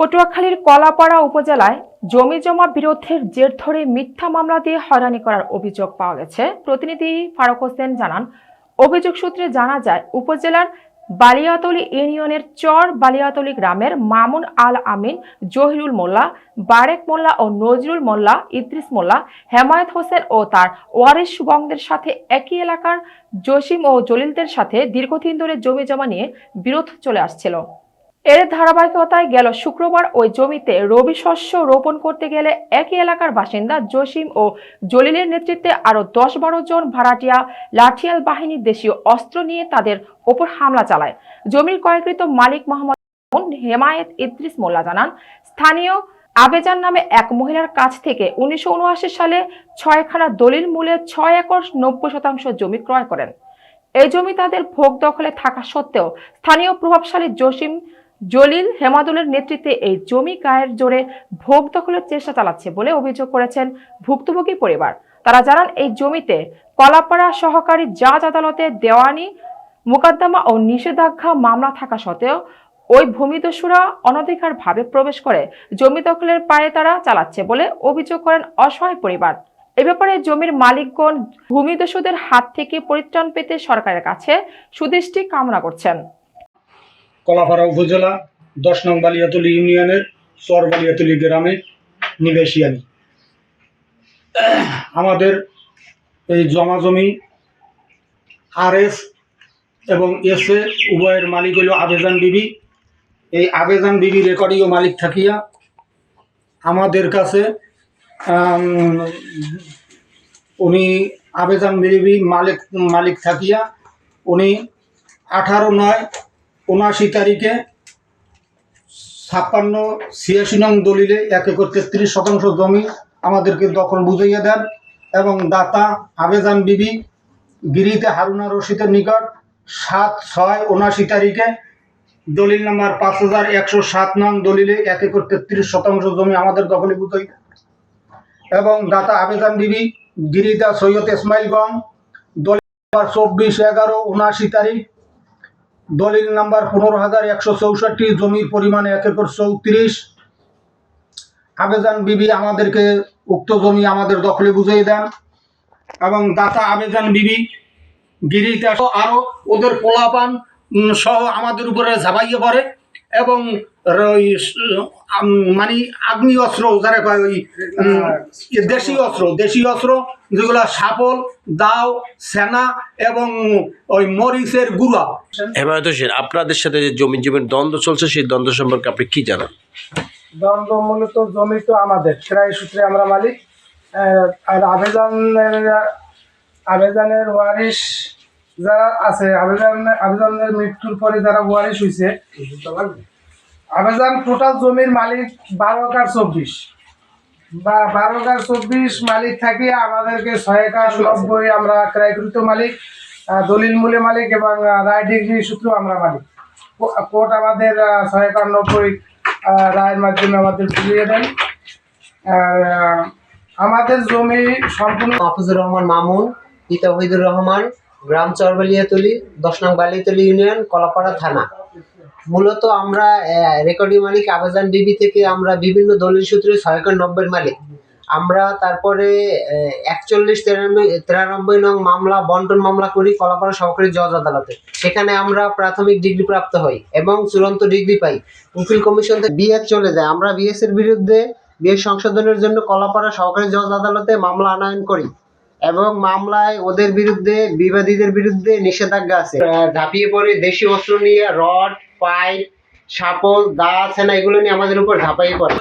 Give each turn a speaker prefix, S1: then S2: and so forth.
S1: পটুয়াখালীর কলাপাড়া উপজেলায় জমিজমা বিরোধের জের ধরে মিথ্যা মামলা দিয়ে হয়রানি করার অভিযোগ পাওয়া গেছে। প্রতিনিধি ফারুক হোসেন জানান, অভিযোগ সূত্রে জানা যায় উপজেলার বালিয়াতলী ইউনিয়নের চর বালিয়াতলী গ্রামের মামুন আল আমিন, জহিরুল মোল্লা, বারেক মোল্লা ও নজরুল মোল্লা, ইদ্রিস মোল্লা, হেমায়েত হোসেন ও তার ওয়ারিশ গংদের সাথে একই এলাকার জসিম ও জলিলদের সাথে দীর্ঘদিন ধরে জমি জমা নিয়ে বিরোধ চলে আসছিল। এর ধারাবাহিকতায় গেল শুক্রবার ওই জমিতে রবি শস্য রোপণ করতে গেলে একই এলাকার বাসিন্দা জসিম ও জলিলের নেতৃত্বে আরো 10-12 জন ভাড়াটিয়া লাঠিয়াল বাহিনী দেশীয় অস্ত্র নিয়ে তাদের ওপর হামলা চালায়। জমির ক্রয়কৃত মালিক মোহাম্মদ হেমায়েত ইদ্রিস মোল্লা জানান, স্থানীয় আবেজান নামে এক মহিলার কাছ থেকে 1979 সালে 6খানা দলিল মূল্যে 6 একর 90% জমি ক্রয় করেন। এই জমি তাদের ভোগ দখলে থাকা সত্ত্বেও স্থানীয় প্রভাবশালী জসিম, জলিল, হেমাদুলের নেতৃত্বে এই জমি গায়ের জোরে ভোগ দখলের চেষ্টা চালাচ্ছে বলে অভিযোগ করেছেন ভুক্তভোগী পরিবার। তারা জানান, এই জমিতে কলাপাড়া সহকারী জাজ আদালতে দেওয়ানি মোকদ্দমা ও নিষেধাজ্ঞা মামলা থাকা সত্ত্বেও ওই ভূমিদস্যুরা অনধিকারভাবে প্রবেশ করে জমি দখলের পায়ে তারা চালাচ্ছে বলে অভিযোগ করেন অসহায় পরিবার। এ ব্যাপারে জমির মালিকগণ ভূমিদস্যুদের হাত থেকে পরিত্রাণ পেতে সরকারের কাছে সুদৃষ্টি কামনা করছেন।
S2: কলাপাড়া উপজেলা 10 নং বালিয়াতলী ইউনিয়নের চর বালিয়াতলী গ্রামে নিবাসী আমি। আমাদের এই জমি RS এবং SA উভয়ের মালিক হল আবেজান বিবি। এই আবেজান বিবি রেকর্ডিও মালিক থাকিয়া আমাদের কাছে উনি আবেজান বিবি মালিক থাকিয়া উনি 18/9/79 তারিখে 56-86 নং দলিলে 1 একর 33% জমি আমাদেরকে দখল বুঝাইয়া দেন এবং দাতা আবেজান বিবি গিরিতে হারুনা রশিদের নিকট 7/6/79 তারিখে দলিল নাম্বার 5107 নং দলিলে 1 একর 33% জমি আমাদের দখলে বুঝাই দেন এবং দাতা আবেজান বিবি গিরিতা সৈয়দ ইসমাইল গং দলিল নাম্বার 24/11/79 তারিখ দলিল নাম্বার 15,164 জমির পরিমাণে 1 একর 34। আবেজান বিবি আমাদেরকে উক্ত জমি আমাদের দখলে বুঝিয়ে দেন এবং দাতা আবেজান বিবি গিরিতে আরো ওদের পোলাপান সহ আমাদের উপরে ঝাঁপাইয়ে পড়ে এবং মানে আগ্নেয় অস্ত্র যারা কয় ওই দেশীয় অস্ত্র যেগুলো সাপল, দাও, সেনা এবং ওই মরিচের গুঁড়া।
S3: হেমায়েত হোসেন, আপনাদের সাথে যে জমির দ্বন্দ্ব চলছে সেই দ্বন্দ্ব সম্পর্কে আপনি কি জানান?
S4: দ্বন্দ্ব মূলত জমি তো আমাদের ক্রয় সূত্রে আমরা মালিক, আর আবেদনের ওয়ারিশ যারা আছে, আবেদনের মৃত্যুর পরে যারা ওয়ারিশ হয়েছে, আবেদন টোটাল জমির মালিক 12/24 বা 12/24 মালিক থাকি আমাদেরকে 6 একর 90 আমরা ক্রয়কৃত মালিক, দলিল মূলে মালিক এবং রায় ডিগ্রি সূত্র আমরা মালিক। কোর্ট আমাদের 6 একর 90 রায়ের মাধ্যমে আমাদের বুঝিয়ে দেন। আমাদের জমি সম্পূর্ণ
S5: মাহফুজুর রহমান মামুন, পিতা ওহিদুর রহমান, গ্রাম চর বালিয়াতলী, 10 নং বালিয়াতলী ইউনিয়ন, কলাপাড়া থানা। মূলত আমরা রেকর্ডিং মালিক আবেজান বিবি থেকে আমরা বিভিন্ন দলিল সূত্রে 6 একর 90 মালিক। আমরা তারপরে 41-93 নং মামলা বন্টন মামলা করি কলাপাড়া সহকারী জজ আদালতে। সেখানে আমরা প্রাথমিক ডিগ্রি প্রাপ্ত হই এবং চূড়ান্ত ডিগ্রি পাই। উকিল কমিশন থেকে বিএস চলে যায়। আমরা বিএস এর বিরুদ্ধে বিএস সংশোধনের জন্য কলাপাড়া সহকারী জজ আদালতে মামলা আনয়ন করি এবং মামলায় ওদের বিরুদ্ধে, বিবাদীদের বিরুদ্ধে নিষেধাজ্ঞা আছে। ঝাঁপিয়ে পড়ে দেশীয় অস্ত্র নিয়ে রড, পাইপ, সাপল, দা, সেনা এগুলো নিয়ে আমাদের উপর ঝাঁপাইয়ে পড়ে।